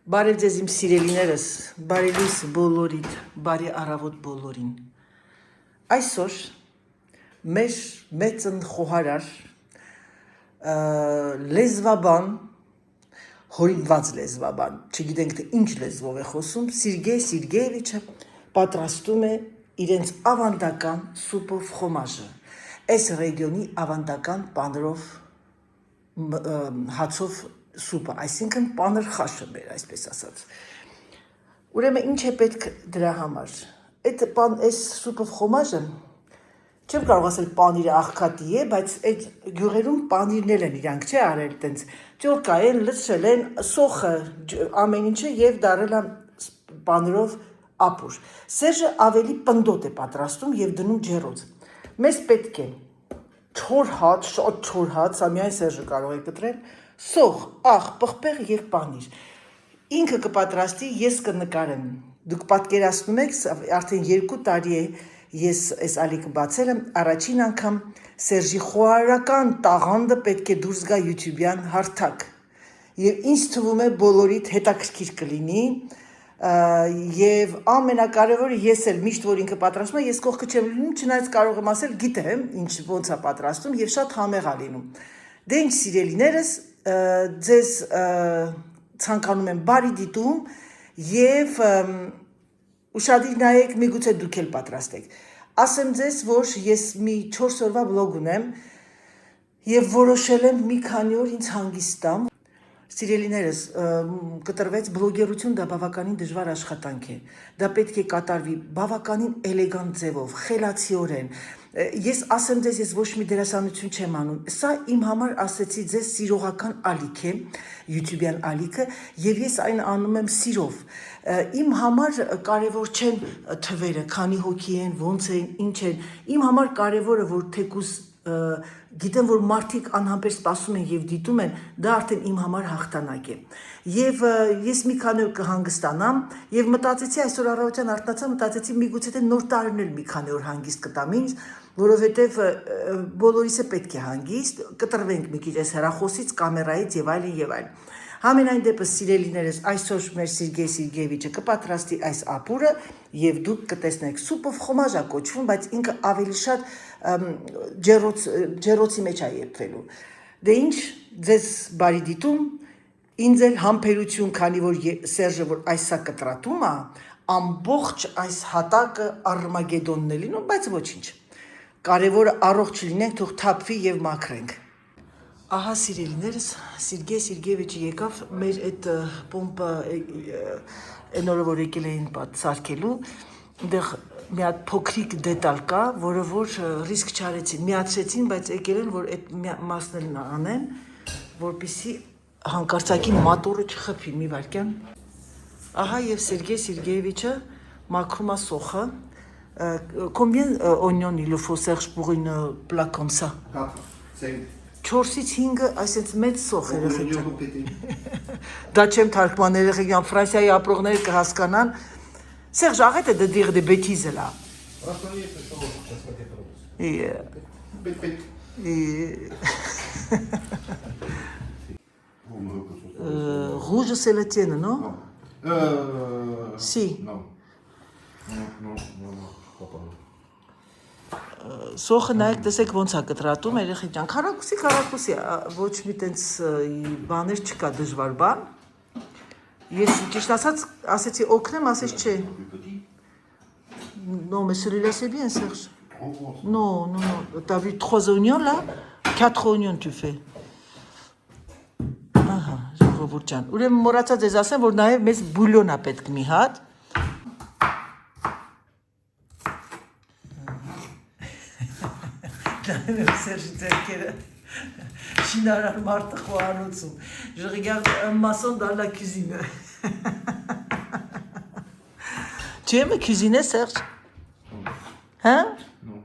Բարև ձեզ իմ սիրելիներս, բարի լույս բոլորիդ, բարի առավոտ բոլորին։ Այսօր մեր մեծն խոհարար լեզվաբան, հորինված լեզվաբան, չգիտենք թե ինչ լեզվով է խոսում, Սերգեյ Սերգեյևիչը պատրաստում է իրենց ավանդական սուպով խոմաժը, այս ռեգիոնի ավանդական պանրով հացով սուպը, այսինքն պանր խաշը մեր, այսպես ասած։ Ուրեմն ինչ է պետք դրա համար։ Այս սուպով խոմաժը չեմ կարող ասել պանիրը աղքատի է, բայց այդ գյուղերում պանիրներ են իրանք չէ արել տենց ճորկա են, լցրել են, սոխը ամեն ինչը եւ դարել են պանրով ապուր։ Սերժը ավելի պնդոտ է պատրաստում եւ դնում ջեռոց։ Մեզ պետք է չոր հաց, շատ չոր հաց, սա միայն Սերժը կարող է կտրել, սող, աղ, պղպեղ եւ պանիր։ Ինքը կպատրաստի, ես կնկարեմ։ Դուք պատկերացնում եք, արդեն 2 տարի է ես այս ալիքը բացել եմ, առաջին անգամ Սերժի խոհարարական տաղանդը պետք է դուրս գա YouTube-յան հարթակ։ Եվ ինձ թվում է բոլորիդ հետաքրքիր կլինի, եւ ամենակարևորը ես էլ միշտ որ ինքը պատրաստում է, ես կողքը չեմ լինում, չնայած կարող եմ ասել, գիտեմ, ինչ ոնց է պատրաստում եւ շատ համեղ է լինում։ Դե ինչ սիրելիներս, ձեզ ցանկանում եմ բարի դիտում եւ ուշադիր նայեք, միգուցե դուք էլ պատրաստեք։ Ասեմ ձեզ, որ ես մի 4 օրվա վլոգ ունեմ եւ որոշել եմ մի քանի օր ինձ հանգիստ տամ։ Սիրելիներս, կտրվեց բլոգերություն, դա բավականին դժվար աշխատանք է։ Դա պետք է կատարվի բավականին էլեգանտ ձևով, խելացիորեն։ Ես ասեմ ձեզ, ես ոչ մի դերասանություն չեմ անում։ Սա իմ համար ասեցի ձեզ սիրողական ալիք է, YouTube-յան ալիքը, եւ ես այն անում եմ սիրով։ Իմ համար կարևոր չեն թվերը, քանի հոգի են, ոնց են, ինչ են։ Իմ համար կարևորը որ թեկուզ գիտեմ, որ մարդիկ անհամբեր սպասում են եւ դիտում են, դա արդեն իմ համար հաղթանակ է։ Եվ ես մի քանի օր կհանգստանամ եւ մտածեցի այսօր առավոտյան արթնացա, մտածեցի միգուցե թե նոր տարին էլ մի քանի օր հանգիստ կտամ ինձ, որովհետեւ բոլորիս է պետք է հանգիստ, կտրվենք մի քիչ այս հեռախոսից, կամերայից եւ այլն եւ այլն։ Համենայն դեպս սիրելիներս, այսօր մեր Սերգեյ Սերգեյևիչը կպատրաստի այս ապուրը եւ դուք կտեսնեք սուպով խոմաժ է կոչվում, բայց ինքը ավելի շատ ջեռոցի մեջ է եփվելու։ Դե ինչ, ձեզ բարի դիտում, ինձ էլ համբերություն, քանի որ Սերժը որ այսա կտրատում է, ամբողջ այս հատակը Արմագեդոնն է լինում, բայց ոչինչ։ Կարևորը առողջ լինենք, թող թափվի եւ մաքրենք։ Ահա սիրելիներս, Սերգեյ Սերգեյևիչը եկավ մեր այդ պոմպը այն օրը որ եկել էին սարքելու, այնտեղ մի հատ փոքրիկ դետալ կա, որը որ ռիսկ չարեցին, միացրեցին, բայց եկել են որ այդ մասն էլ անեն, որպեսզի հանկարծակի մատորը չխփի, մի վայրկյան։ Ահա եւ Սերգեյ Սերգեյևիչը մաքրում է սոխը։ Combien oignons il faut Serge pour une plat comme ça? 4-ից 5-ը այսպես մեծ սոխ երեխեք։ Դա չեմ թարգման երեխեքյան Ֆրանսիայի ապրողները կհասկանան։ Serge, arrête de dire des bêtises là. Rouge c'est le tien, non? Si. Non. Սոխը նայեք, տեսեք ոնց է կտրատում, երեխեք ջան, քառակուսի, ոչ մի տենց բաներ չկա դժվար բան։ Ես ճիշտ ասած, ասեցի օգնեմ, ասես չէ։ Non, mais celui-là c'est bien, Serge. Non, t'as vu 3 oignons là? 4 oignons tu fais. Ահա, ժողովուրդ ջան։ Ուրեմն մոռացած ես ասեմ, որ նաև մեզ բուլյոն է պետք մի հատ։ Serge ձերքերը շինարար մարդը խոհանոցում։ Je regarde un maçon dans la cuisine. Tu aimes cuisiner, Serge? Hein? Non.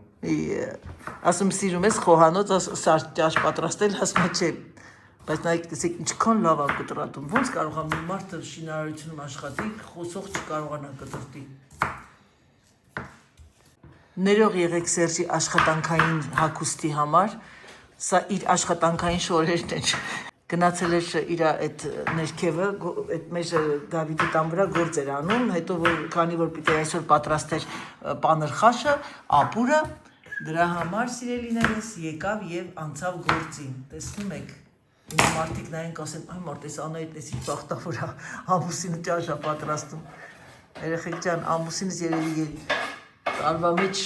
Ասում սիրում ես խոհանոց սարճաշ պատրաստել, ասում չէ։ Բայց նայեք, տեսեք ինչքան լավ է կտրատում։ Ոնց կարող է մարդը շինարարությունում աշխատի, խոսող չկարողանա կտրտի։ Ներող եղեք Սերժի աշխատանքային հագուստի համար, սա իր աշխատանքային շորերն են։ գնացել էր իր այդ ներքևը, այդ մեր Դավիթի տան վրա գործ էր անում, հետո քանի որ պիտի այսօր պատրաստեր պանր խաշը, ապուրը, դրա համար սիրելիներս եկավ եւ անցավ գործին։ Տեսնում եք, իմ մարդիկ նայեն կասեն, այ մարդ էս Անահիտ էս ինչ բախտավոր է, ամուսինը ճաշ է պատրաստում։ Երեխեք ջան, ամուսինս երևի տարվա մեջ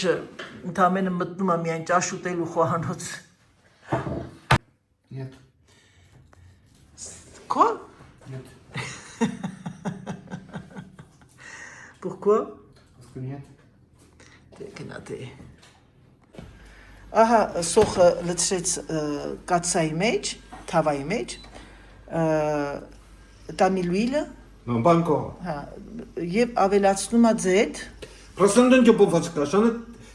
ընդամենը մտնում է միայն ճաշ ուտելու խոհանոց։ Нет. Quoi? Нет. Pourquoi? Parce que нет. Գնաթե։ Ահա սոխը լցրեց կացայի մեջ, թավայի մեջ, տամի լույլը, Non, pas encore. հա, եւ ավելացնում է ձեթ, Просто он не попадет в кашаны,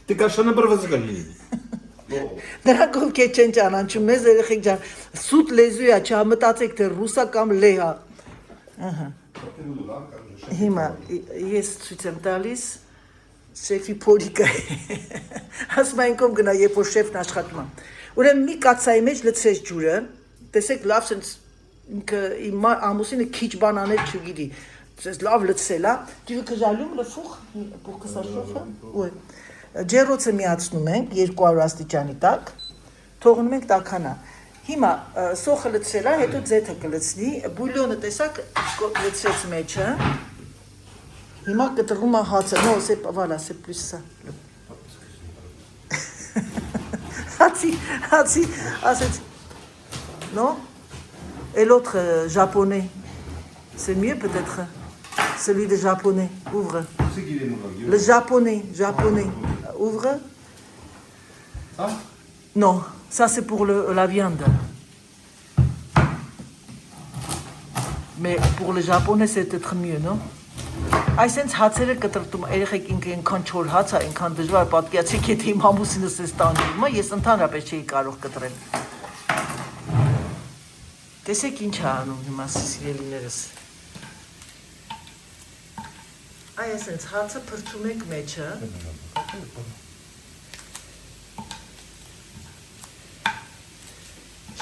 ты кашаны брвазгали. դրանք ովքեր չեն ճանաչում, մեզ երեխեք ջան, սուտ լեզու է, չհամտածեք թե ռուսա կամ լեհա։ Հիմա ես ցույց եմ տալիս շեֆի փորիկը։ Ասում են կողմ գնա, երբ որ շեֆն աշխատում է։ Ուրեմն մի կացայի մեջ լցրեց ջուրը, տեսեք լավ sense ինքը իմ ամուսինը քիչ բան անել չգիտի։ Sense լավ լցել է։ Tu veux que j'allume le four pour que ça chauffe? Oui. Ջերոցը միացնում ենք 200 աստիճանի տակ, թողնում ենք տաքանա։ Հիմա սոխը լցրել է, հետո ձեթը կլցնի, բուլյոնը տեսակ լցրեց մեջը։ Հիմա կտրվում է հացը, no, c'est voilà, c'est plus ça. Հացի, ասեց, non? Et l'autre japonais, c'est mieux peut-être, celui de japonais, ouvre. C'est qui les nouvelles? Le japonais, ouvre. Ah? Non, ça c'est pour la viande. Mais pour le japonais c'est peut-être mieux, non? Այսենց հացերը կտրտում, երեխեք ինքը այնքան չոր հաց է, այնքան դժվար պատկերացրեք, եթե իմ ամուսինս էս տանում, ես ընդհանրապես չէի կարող կտրել։ Տեսեք ինչ է անում հիմա սիրելիներս։ Այ այսենց հացը փրկում եք մեջը։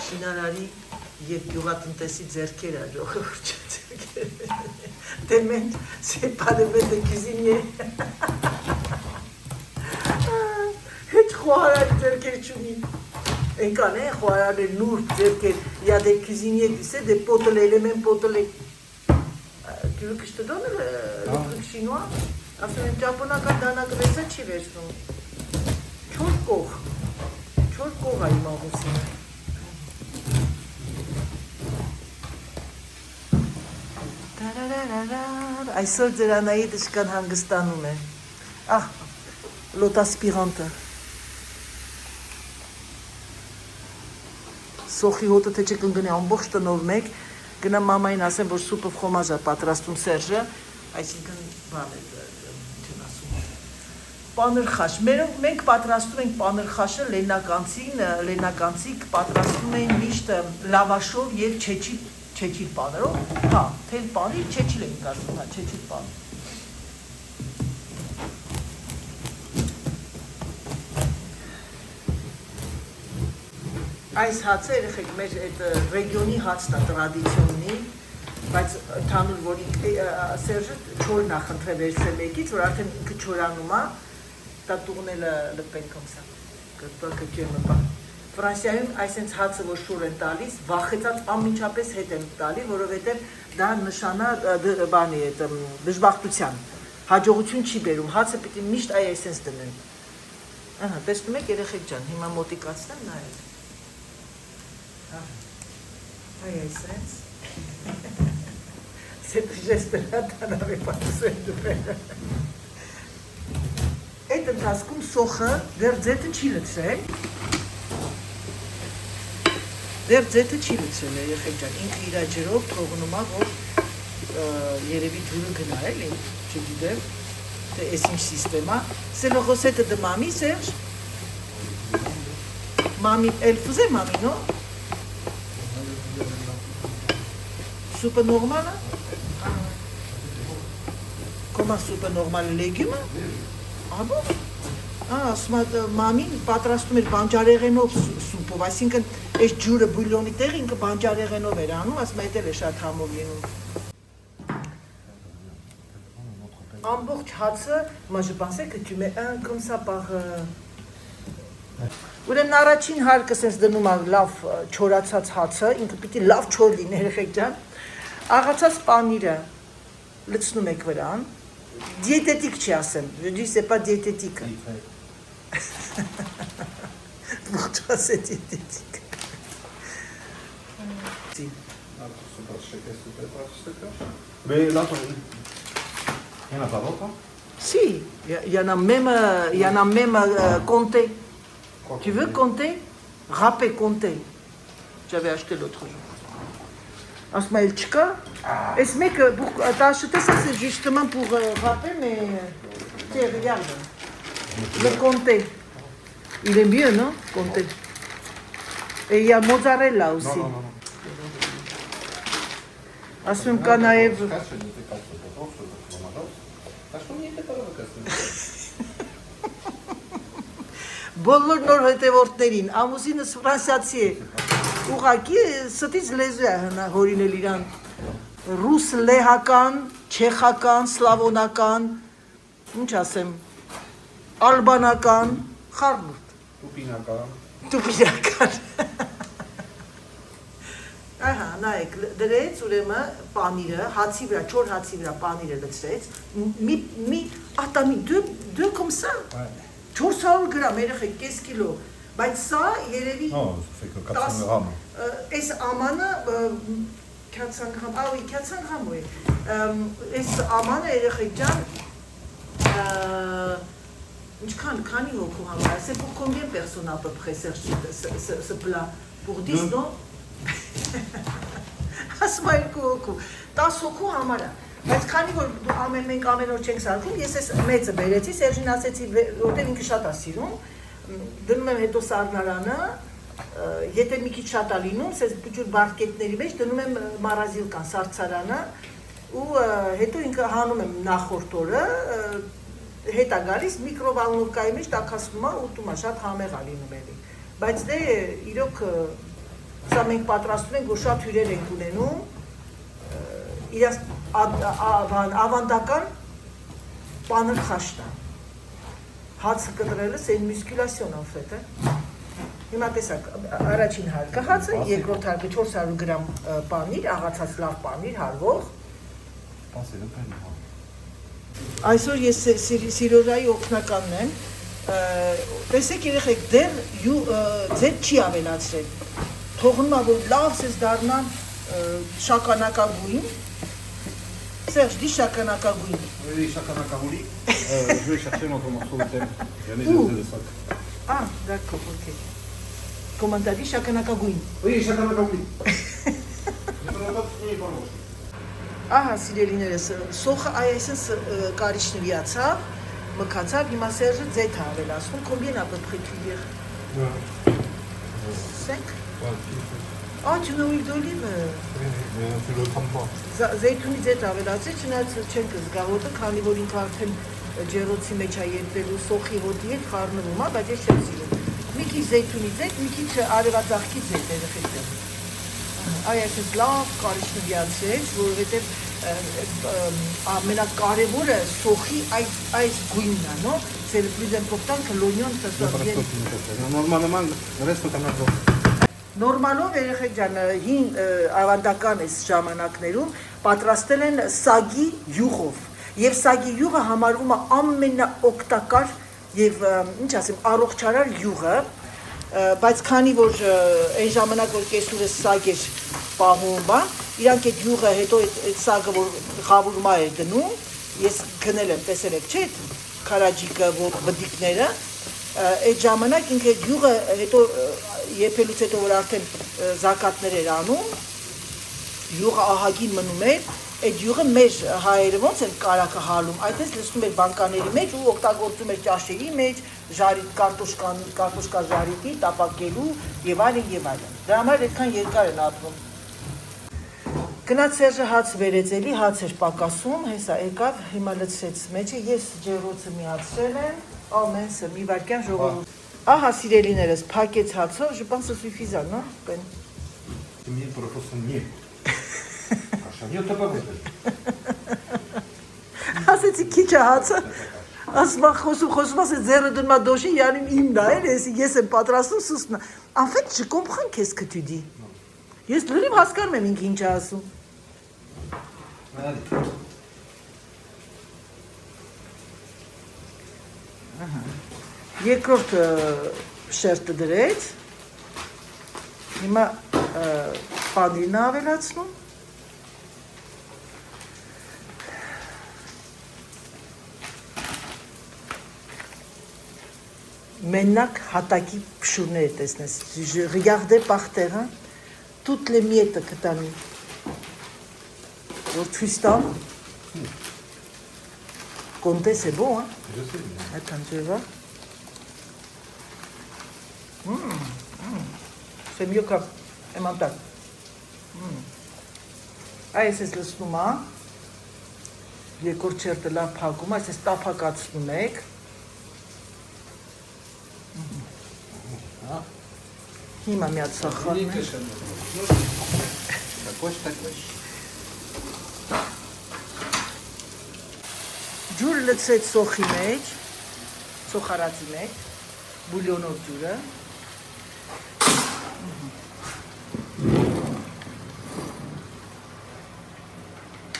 Շինարարի եւ գյուղատնտեսի ձեռքերը, ժողովուրդ ձեռքերը։ Դե մենք c'est pas de mettre de cuisinier։ Հետ խոհարար ձեռքեր չունի։ Այնքան է խոհարարը նուրբ ձեռքեր, il y a des cuisiniers, tu sais, des potelets, les mêmes potelets. Tu veux que je te donne le truc chinois? Ասում եմ ճապոնական դանակը վեցը չի վերցնում։ Չոր կող է իմ ամուսինը։ Այսօր ձերանայի դժկան հանգստանում է։ Ահ, լոտասպիրանտը։ Սոխի հոտը թե չեք ընգնի ամբողջ տնով մեկ, գնամ մամային ասեմ, որ սուպը ֆրոմաժ է պատրաստում Սերժը, այսինքն բան է, չեն ասում։ Պանր խաշ, մենք պատրաստում ենք պանր խաշը լենականցիկ պատրաստում են միշտ լավաշով և չեչիլ պանրով, հա, թել պանիր, չեչիլ ենք ասում, հա, չեչիլ պանիր։ Այս հացը երեխեք մեր ռեգիոնի հացն է տրադիցիոնի, բայց թանուր որ Սերժը չոր նախընտրե վերցրել մեկից, որ արդեն ինքը չորանում է, դա տուղնել le pain comme ça, que tu aimes pas։ Ֆրանսիայում այսենց հացը որ շուր են տալիս, վախեցած ամենչապես հետ են տալի, որովհետև դա նշանա բանի է դժբախտության, հաջողություն չի բերում, հացը պիտի միշտ այ այսենց դնեն։ Ահա, տեսնում եք երեխեք ջան, հիմա մոտիկացնեմ նայեք։ Այ այսենց։ Cette geste-là, t'en avais pas besoin de faire. Այդ ընթացքում սոխը դեռ ձեթը չի լցրել։ Դեռ ձեթը չի լցրել, երեխեք ջան, ինքը իր ջրով թողնում է, որ երևի ջուրը գնա էլի, չգիտեմ, թե էս ինչ սիստեմ է։ C'est le recette de mamie, Serge? Mamie, elle faisait mamie, non? Soupe normale? Comment soupe normale? Légumes? Ah bon? Ասում է մամին պատրաստում էր բանջարեղենով սուպը բանջարեղենով, այսինքն այս ջուրը բուլյոնի տեղ ինքը բանջարեղենով էր անում, ասում է դա էլ է շատ համով լինում։ Ամբողջ հացը, moi je pensais que tu mets un comme ça par Ուրեմն առաջին հարկը sense դնում ա լավ չորացած հացը, ինքը պիտի լավ չոր լինի, երեխեք ջան։ Աղացած պանիրը լցնում եք վրան։ Դիետետիկ չի ասեմ, je dis c'est pas diététique. Pour toi c'est diététique. Si. Mais là, il n'y en a pas d'autres, hein? Si, il y en a même compté. Tu veux compter? Râper, compter. J'avais acheté l'autre jour. Asmaël Tchika. Est-ce que t'as acheté ça, c'est justement pour râper, mais tiens, regarde. Le compter. Il est mieux, non? Compter. Et il y a mozzarella aussi. Non. Asum Kanaev. Բոլոր նոր հետևորդներին, ամուսինս ֆրանսիացի է, ուղղակի ստից լեզու է հորինել իրան, ռուս, լեհական, չեխական, սլավոնական, ինչ ասեմ, ալբանական, խառնուրդ, տուպինական, ահա, նայեք, դրեց ուրեմը պանիրը, հացի վրա, չոր հացի վրա պանիրը լցրեց, մի ատամի, deux comme ça, 400 գրամ, երեխեք, կես կիլո, բայց սա երևի... Non, ça fait que 400 grammes. Այս ամանը 400 գրամ, oui, 400 գրամ, oui. Այս ամանը երեխեք ջան, քանի հոգու համար, c'est pour combien de personnes à peu près, ce plat? Pour 10, non? Ասում է 2 հոգու, 10 հոգու համար է։ Բայց քանի որ մենք ամեն օր չենք սարքում, ես այս մեծը բերեցի, Սերժին ասեցի, որտեղ ինքը շատ է սիրում, դնում եմ հետո սառնարանը, եթե մի քիչ շատ է լինում, սենց փոքր բարկետների մեջ դնում եմ մարազիլկան, սառցարանը, ու հետո ինքը հանում եմ նախորդ օրը, հետ է գալիս միկրովալնովկայի մեջ տաքացնում է, ուտում է, շատ համեղ է լինում էլի։ Բայց դե իրոք սա մենք պատրաստում ենք, որ շատ հյուրեր ենք ունենում, իրաց ավանդական պանր խաշտա։ Հացը կտրելը, c'est une musculation en fait, Հիմա տեսակ, առաջին հարկը հացը, երկրորդ հարկը 400 գրամ պանիր, աղացած լավ պանիր, հարվող։ Այսօր ես Սիրոժայի օգնականն եմ, տեսեք երեխեք, դեռ ձետ չի ավելացրել, թողնում է, որ լավ սես դառնան շականակագույն, Serge, dis chakanakagui. Oui, chakanakagui. Je vais chercher notre morceau de thème. Il y a mes yeux de sac. Ah, d'accord, ok. Comment t'as dit chakanakagui? Oui, chakanakagui. Ահա, սիրելիներս, սոխը այսպես կարիչնվիացավ, մկացավ, հիմա Սերժը ձեթ է ավելացնում, combien à peu près tu dire? 5? Ah, tu mets huile d'olive? Mais tu le prends pas. Զեյթունի ձեթ ավելացրի, չնայած չենք զգաղոտը, քանի որ ինքը արդեն ջերոցի մեջ է երբելու սոխի հոտի հետ խառնվում է, բայց ես չեմ սիրում։ Մի քիչ զեյթունի ձեթ, մի քիչ արևածաղկի ձեթ երեխեք։ Այ այսպես լավ կարիչնվիացրեց, որովհետև ամենակարևորը սոխի այս գույնն է, no? C'est le plus important que l'oignon ça soit bien. Normalement, le reste t'en as pas. Նորմալով երեխեք ջան, հին ավանդական այս ժամանակներում պատրաստել են սագի յուղով եւ սագի յուղը համարվում է ամենաօգտակար եւ ինչ ասեմ առողջարար յուղը, բայց քանի որ այն ժամանակ որ կեսուրը սագ էր պահում, իրանք այդ յուղը հետո այդ սագը որ խավուրմա էր դնում, ես գնել եմ, տեսել եք, չէ՞, քարաջիկը բդիկները, այդ ժամանակ ինքը այդ յուղը հետո եփելուց հետո որ արդեն զակատներ էր անում, յուղը ահագին մնում էր, այդ յուղը մեր հայերը ոնց են կարակը հալում, այդպես լցնում էր բանկաների մեջ ու օգտագործում էր ճաշերի մեջ, ժարիք, կարտոշկա ժարիկի, տապակելու եւ այլն եւ այլն։ Դրա համար այդքան երկար են ապրում։ Գնաց Սերժը հաց վերեց էլի, հաց էր պակասում, հեսա եկավ, հիմա լցրեց մեջը, ես ջերոցը միացրել եմ, ամենսը մի վարկյան ժողովուրդ։ Ահա սիրելիներս, փակեց հացով, je pense que suffisant, non? Ben. Ты мне просто не. Хорошо, нет, это Ասեցի քիչ է հացը։ Ասма խոսում ասե ձերը դնում է դոշին, յանում իմն է, ես եմ պատրաստում սուսնա։ En fait, je comprends qu'est-ce que tu dis. Ես լրիվ հասկանում եմ ինքը ինչ է ասում։ Երկրորդ շերտը դրեց։ Հիմա պանիրն ավելացնում։ Մենակ հատակի փշուրները տեսնես։ Je regardais par terre, toutes les miettes que t'as mis. Որ ցույց տամ։ Compter c'est bon, hein? Je sais. Attends, tu vois? C'est mieux que emmental. Այս էս լցնում է։ Երկրորդ շերտը լավ փակում, այս էս տափակացնում եք։ Հիմա մի հատ սախարն է։ Такой. Ջուրը լցրեց սոխի մեջ, սոխարածի մեջ, բուլյոնով ջուրը։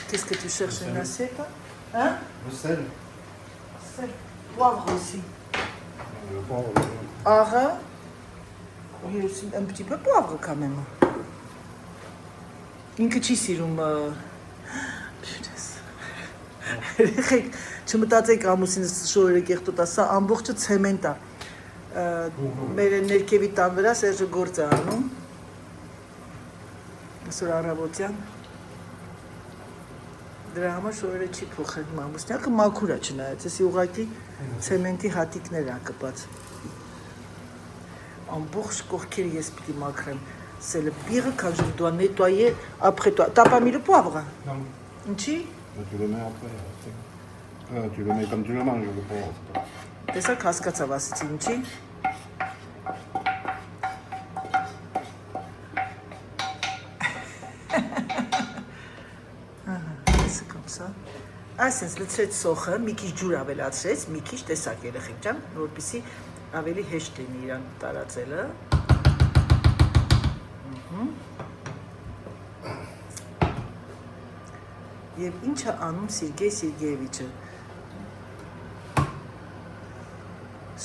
Qu'est-ce que tu cherches une assiette? Hein? Le sel. Sel. Poivre aussi. Le poivre. Arrêt. Oui, aussi un petit peu poivre quand même. Ինքը չի սիրում չմտածեք ամուսինս շորերը կեղտոտա, սա ամբողջը ցեմենտ է։ Մեր ներքևի տան վրա Սերժը գործ է անում։ Այսօր առավոտյան դրա համար շորերը չի փոխել ամուսնյակը մաքուր է չնայած, էսի ուղղակի ցեմենտի հատիկներ ա կպած։ Ամբողջ կողքերը ես պիտի մաքրեմ։ C'est le pire quand je dois nettoyer après toi. T'as pas mis le poivre? Non. Ինչի? Tu le mets après. Tu le mets comme tu le manges, le poivre. Տեսակ հասկացավ ասեցի ինչի։ C'est comme ça. Այսինքն լցրեց սոխը, մի քիչ ջուր ավելացրեց, մի քիչ տեսակ երեխեք ջան, որպեսզի ավելի հեշտ լինի իրան տարածելը։ Եվ ինչ է անում Սերգեյ Սերգեևիչը։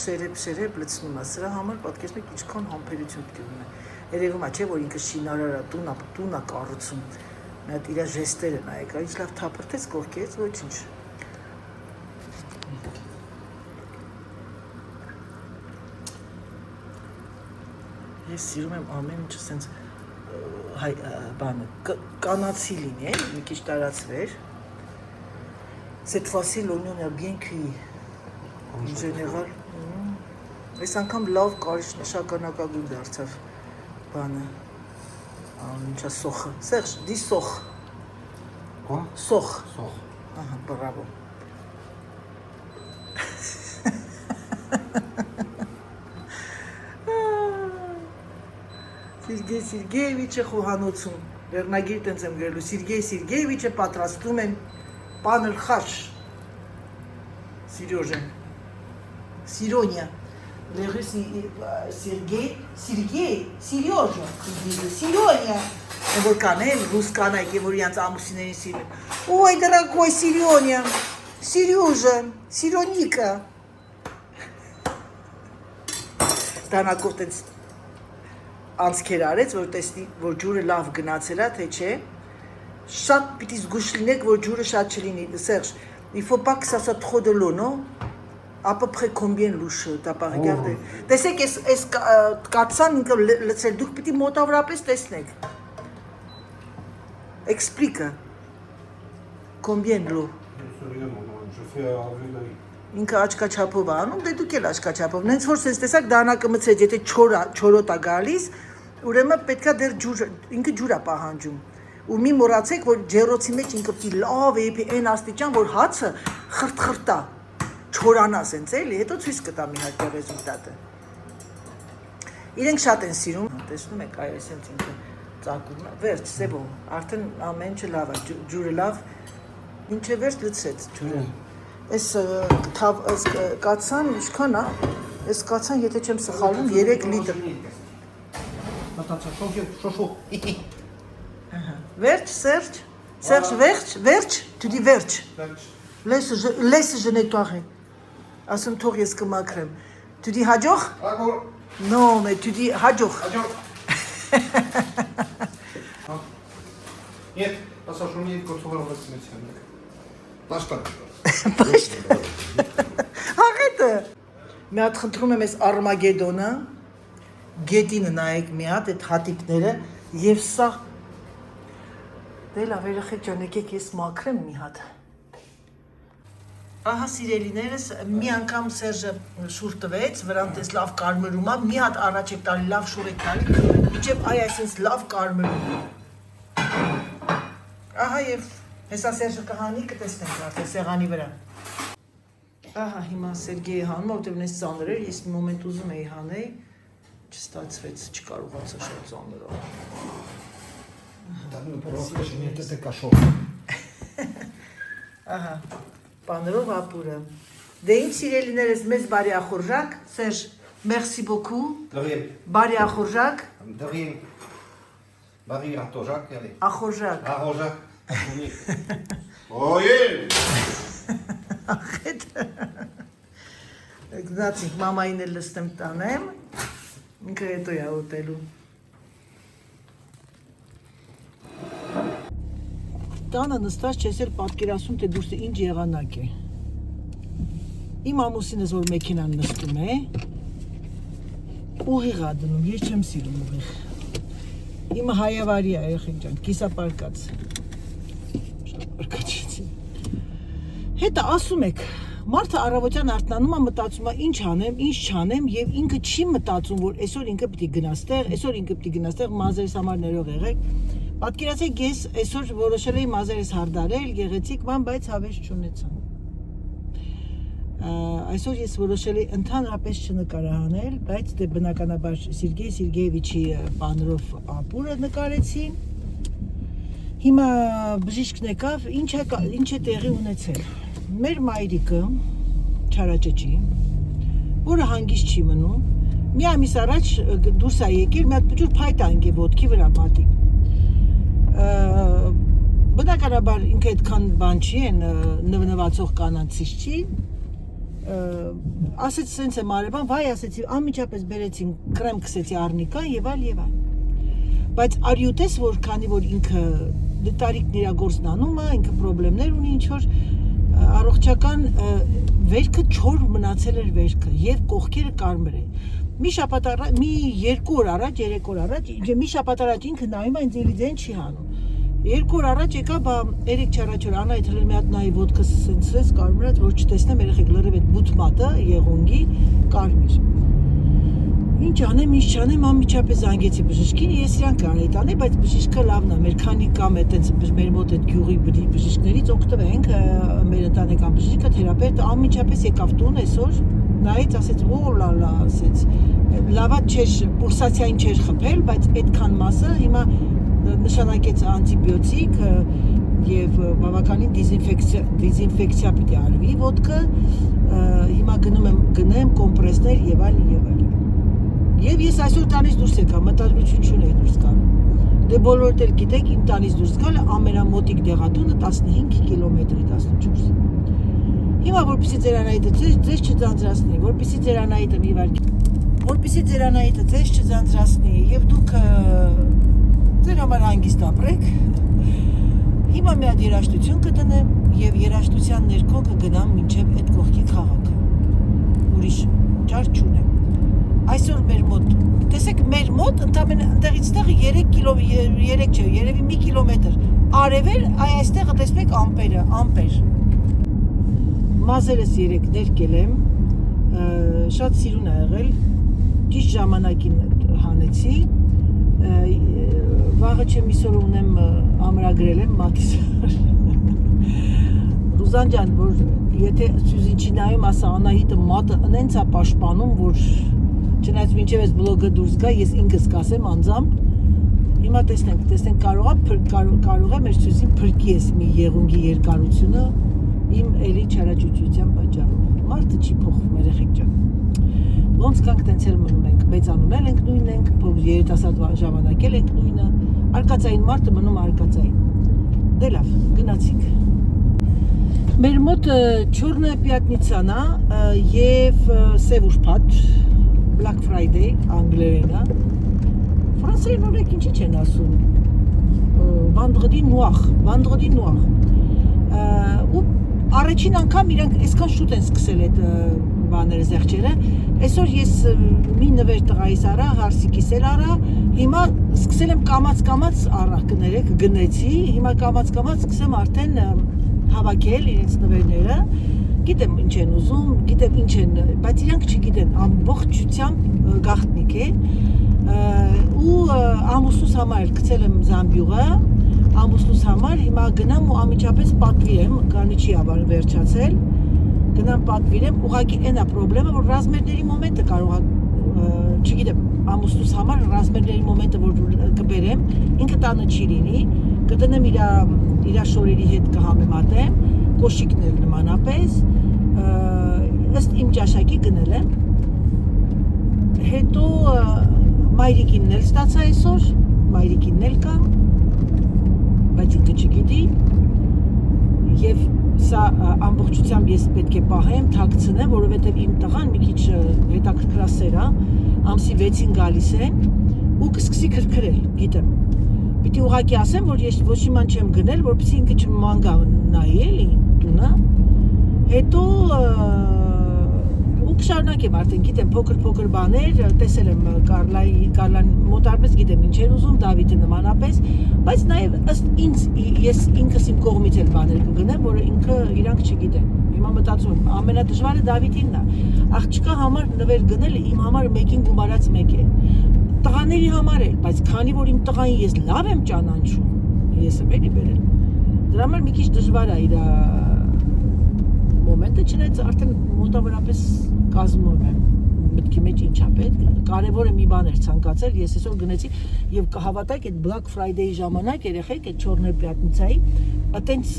Շերեբ լցնում է, սրա համար պատկերացնեք ինչքան համբերություն պետք է ունենա։ Երևում է, չէ, որ ինքը շինարար է, տուն է կառուցում։ Մի հատ իր ժեստերը նայեք, ինչ լավ թափրտեց կողքից, ոչինչ։ Ես սիրում եմ ամեն ինչը սենց բանը կանացի լինի, մի քիչ տարածվեր։ Cette fois-ci l'oignon est bien cuit. En général, այս անգամ լավ կարիճ նշանակագույն դարձավ բանը։ Ինչա սոխը։ Serge, dis սոխ։ Quoi? Սոխ։ Sors. Ահա, bravo։ Սերգեյ Սերգեևիչը խոհանոցում, վերնագիր տենց եմ գրելու, Սերգեյ Սերգեևիչը պատրաստում են պաներ խաշ, Սիրոժեն, Սիրոնյա, Սիրյոժը, Սիրոնյա, որ կանեն, ռուս կանայք, որ յանց ամուսիներին սիրում, ոյ, դրագոյ, Սիրոնյա, Սիրյոժը, Սիրոնիկը, դանակով տենց անցքեր արեց, որ տեսնի, որ ջուրը լավ գնացել է, թե չէ, շատ պիտի զգուշ լինեք, որ ջուրը շատ չլինի, Serge, il faut pas que ça soit trop de l'eau, non? À peu près combien louche, t'as pas regardé? Տեսեք, այս կացան ինքը լցրել, դուք պիտի մոտավորապես տեսնեք։ Explique. Combien de l'eau? Je fais avec l'œil. Ինքը աչքաչափով է անում, դե դուք էլ աչքաչափով։ Նենց որ sense տեսակ դանակը մցրեց, եթե չորոտ է գալիս, ուրեմն պետքա դեռ ինքը ջուր է պահանջում։ Ու մի մոռացեք, որ ջեռոցի մեջ ինքը պիտի լավ էպի այն աստիճան, որ հացը խրտ-խրտա, չորանա sense էլի, հետո ցույց կտա մի հատ ռեզուլտատը։ Իրենք շատ են սիրում, տեսնում եք, այ այսպես ինքը ծակում է, վերջ, սեբո, արդեն ամեն ինչը լավ է, ջուրը լավ, ինչը վերջ լցրեց ջուրը։ Այս կացան, ինչքան է, այս կացան, եթե չեմ սխալվում, 3 լիտր։ Վերջ, Serge, verge, tu dis verge. Laisse je nettoie. Asum թող ես կմաքրեմ։ Tu dis հաջող? Non, mais tu dis հաջող։ Нет, посажу կոթողարով ցնեցին։ Պաշտպան։ Աղետը։ Մի հատ խնդրում եմ այս Արմագեդոնը, գետինը նայեք մի հատ այդ հատիկները եւ սա դե լավ երեխեք ջան եկեք ես մաքրեմ մի հատ։ Ահա սիրելիներս մի անգամ Սերժը շուր տվեց, վրան տես լավ կարմրում է, մի հատ առաջ եք տալի, լավ շուր եք տալի, մինչև այ այսպես լավ կարմրում է։ Ահա եւ հեսա Սերժը կհանի կտեսնենք արդեն սեղանի վրա։ Ահա հիմա Սերգեյը հանում, որտեղ նես ծանր էր, ես մի մոմենտ ուզում էի հանեի, չստացվեց, չկարողացա շատ ծանր է։ Ահա, պաներով ապուրը։ Դե ինչ սիրելիներս մեզ բարի ախորժակ, Սերժ, merci beaucoup։ Բարի ախորժակ։ Բարի ախորժակ, ելի։ Ախորժակ։ Ախորժակ։ Ոյե։ Ախետ։ Գնացինք մամային էլ լստեմ տանեմ, ինքը հետո է ուտելու։ Տանը նստած չես էլ պատկերացնում, թե դուրսը ինչ եղանակ է։ Իմ ամուսինս որ մեքենան նստում է, ուղիղ ա դնում, ես չեմ սիրում ուղիղ։ Իմը հայավարի է երեխեք ջան, կիսապարկած։ Շատ պարկացեցի։ Հետը ասում եք, մարդը առավոտյան արթնանում է, մտածում է ինչ անեմ, ինչ չանեմ եւ ինքը չի մտածում, որ այսօր ինքը պիտի գնաստեղ, այսօր ինքը պիտի գնաստեղ, մազերս համար ներող եղեք։ Պատկերացեք ես այսօր որոշել էի մազերս հարդարել, գեղեցիկ բան, բայց հավես չունեցա։ Այսօր ես որոշել էի ընդհանրապես չնկարահանել, բայց դե բնականաբար Սերգեյ Սերգեյևիչի բանրով ապուրը նկարեցի։ Հիմա բժիշկն եկավ, ինչ է տեղի ունեցել։ Մեր մայրիկը Չարաճճի, որը հանգիստ չի մնում, մի ամիս առաջ դուրս է եկել, մի հատ փոքր փայտ անգե ոտքի վրա մատի։ Բնականաբար ինքը այդքան բան չի են նվնվացող կանանցից չի, ասեց սենց եմ արևան, վայ ասեցի, անմիջապես բերեցին կրեմ քսեցի առնիկան եւ այլ։ Բայց արյուտես որ քանի որ ինքը տարիքն իր գործն անում է, ինքը խնդիրներ ունի ինչ որ առողջական վերքը չոր մնացել էր վերքը եւ կողքերը կարմիր է։ Մի շաբաթ առաջ, մի 2 օր առաջ, 3 օր առաջ, մի շաբաթ առաջ ինքը նայում է ինձ էլի դեն չի հանում։ 2 օր առաջ եկա, բա երեք չառաջոր Անայդ հենց մի հատ նայի ոդկը սենց կարմրած, որ չտեսնեմ երեխեք լրիվ այդ բութմատը եղունգի կարմիր։ Ինչ անեմ, ինչ չանեմ, անմիջապես զանգեցի բժշկին, ես իրան կարեի տանել, բայց բժիշկը լավն է, մեր քանի կամ է տենց մեր մոտ այդ գյուղի բժիշկներից օգտվենք, մեր ընտանեկան բժիշկը թերապևտը անմիջապես եկավ տուն այսօր, նայեց, ասեց, օ լալա, ասեց, լավա չէր, պուլսացիային չէր խփել, բայց այդքան մասը հիմա նշանակեց անտիբիոտիկ եւ բավականին դեզինֆեկցիա պիտի արվի ոդկը, հիմա գնեմ կոմպրեսներ եւ այլն։ Եվ ես այսօր տանից դուրս եկա, մտադրություն չունեի դուրս գալ։ Դե բոլորդ էլ գիտեք, իմ տանից դուրս գալը ամենամոտիկ դեղատունը 15 կիլոմետրի 14։ Հիմա որպեսի ձեր Անահիտը ձեզ չձանձրացնի, որպեսի ձեր Անահիտը մի վարքի, որպեսի ձեր Անահիտը ձեզ չձանձրացնի եւ դուք ձեր համար հանգիստ ապրեք։ Հիմա մի հատ երաժշտություն կդնեմ եւ երաժշտության ներքո կգնամ մինչեւ այդ կողքի քաղաքը։ Ուրիշ ճար չունեմ։ Այսօր մեր մոտ, տեսեք մեր մոտ ընդամենը ընդեղից տեղը 3 չէ, երևի մի կիլոմետր արևեր, այստեղը տեսնեք ամպեր։ Մազերս 3 ներկել եմ, շատ սիրուն է եղել, ճիշտ ժամանակին հանեցի, վաղը չեմ իսօր ունեմ ամրագրել եմ մատիսար։ Ռուզան ջան, որ եթե սյուզիչի նայում ասա Անահիտը մատը ընենց է պաշտպանում, որ Չնայած մինչև այս բլոգը դուրս գա, ես ինքս կասեմ անձամբ, հիմա տեսնենք կարող է մեր ցույցին փրկի ես մի եղունգի երկարությունը իմ էլի չարաճճության պատճառով։ Մարդը չի փոխվում, երեխեք ջան։ Ոնց կանք տենց էլ մնում ենք, մեծանում ենք նույնն ենք, երիտասարդ ժամանակել ենք նույնը, արկածային մարդը մնում արկածային։ Դե լավ, գնացինք։ Մեր մոտ Չորնայա Պյատնիցան է եւ Սև ուրբաթ, Black Friday անգլերենը։ Ֆրանսերեն օրենք ինչի չեն ասում։ Vendredi noir։ Ու առաջին անգամ իրանք այսքան շուտ են սկսել այդ բաները զեղչերը։ Այսօր ես մի նվեր տղայիս արա, հարսիկիս էլ արա, հիմա սկսել եմ կամաց առա կներեք, գնեցի, հիմա կամաց սկսեմ արդեն հավաքել իրենց նվերները, գիտեմ ինչ են ուզում, գիտեմ ինչ են, բայց իրանք չգիտեն, ամբողջությամբ գաղտնիք է, ու ամուսնուս համար գցել եմ զամբյուղը, ամուսնուս համար հիմա գնամ ու ամիջապես պատվիրեմ, քանի չի վերջացել, գնամ պատվիրեմ, ուղղակի այն է խնդրեմը, որ ռազմերների մոմենտը կարող է, չգիտեմ, ամուսնուս համար ռազմերների մոմենտը որ կբերեմ, ինքը տանը չի լինի, կդնեմ իր շորերի հետ կհամեմատեմ, կոշիկներ նմանապես, ըստ իմ ճաշակի գնել եմ, հետո մայրիկինն էլ ստացա այսօր, մայրիկինն էլ կա, բայց ինքը չգիտի, և սա ամբողջությամբ ես պետք է պահեմ, թաքցնեմ, որովհետև իմ տղան մի քիչ հետաքրքրասեր է, ամսի 6-ին գալիս է ու կսկսի քրքրել, գիտեմ։ Պիտի ուղղակի ասեմ, որ ես ոչ իման չեմ գնել, որպեսզի ինքը չման գա նայի էլի տունը։ Հետո ու կշարունակեմ արդեն, գիտեմ, փոքր բաներ, տեսել եմ Կարլան մոտարպես գիտեմ ինչեր ուզում, Դավիթը նմանապես, բայց նաև ըստ ինձ ես ինքս իմ կողմից էլ բաներ կգնեմ, որը ինքը իրանք չգիտեն։ Հիմա մտածում եմ, ամենադժվարը Դավիթինն է։ Աղջկա համար նվեր գնելը իմ համար մեկին գումարած մեկ է։ Տղաների համար էլ, բայց քանի որ իմ տղային ես լավ եմ ճանաչում, ես եմ էլի բերել։ Դրա համար մի քիչ դժվար է իր մոմենտը, չնայած արդեն մոտավորապես կազմում եմ մտքի մեջ ինչա պետք։ Կարևորը մի բան էր ցանկացել, ես այսօր գնեցի եւ կհավատաք այդ Black Friday-ի ժամանակ երեխեք այդ Չորնայա Պյատնիցայի այտենց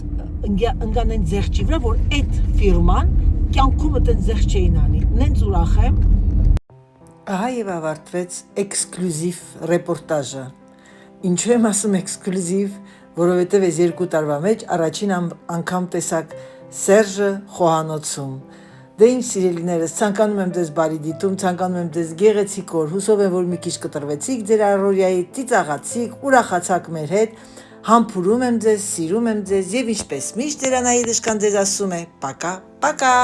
ընկան են զեղչի վրա, որ այդ ֆիրման կյանքում այտենց զեղչ չէին անի։ Նենց ուրախ եմ։ Ահա եւ ավարտվեց էքսկլյուզիվ ռեպորտաժը։ Ինչու եմ ասում էքսկլյուզիվ, որովհետեւ այս 2 տարվա մեջ առաջին անգամ տեսակ Սերժը խոհանոցում։ Դե իմ սիրելիներս, ցանկանում եմ ձեզ բարի դիտում, ցանկանում եմ ձեզ գեղեցիկ օր, հուսով եմ, որ մի քիչ կտրվեցիք ձեր առօրյայի, ծիծաղացիք, ուրախացաք մեր հետ, համբուրում եմ ձեզ, սիրում եմ ձեզ եւ ինչպես միշտ Ձերանայի դժկան ձեզ ասում է, պակա, պակա։